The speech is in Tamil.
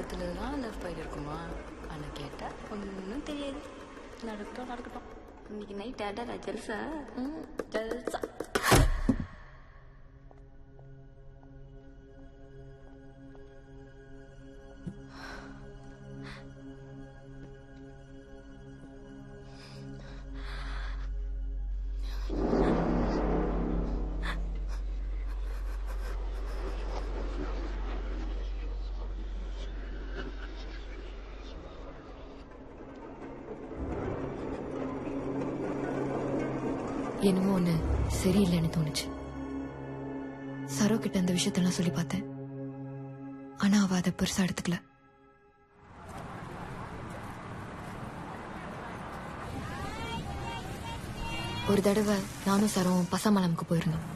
காலத்துலலாம் லவ் பண்ணியிருக்குமா? ஆனால் கேட்டால் ஒன்றும் தெரியாது. நடக்கட்டும். இன்னைக்கு நைட் ஆடா ஜல்சா. ஜல்சா. என்னமோ ஒண்ணு சரியில்லைன்னு தோணுச்சு. சரோ கிட்ட அந்த விஷயத்தெல்லாம் சொல்லி பார்த்தேன். ஆனா அவ அதை பெருசா எடுத்துக்கல. ஒரு தடவை நானும் சரோவும் பசாமலமுக்கு போயிருந்தோம்.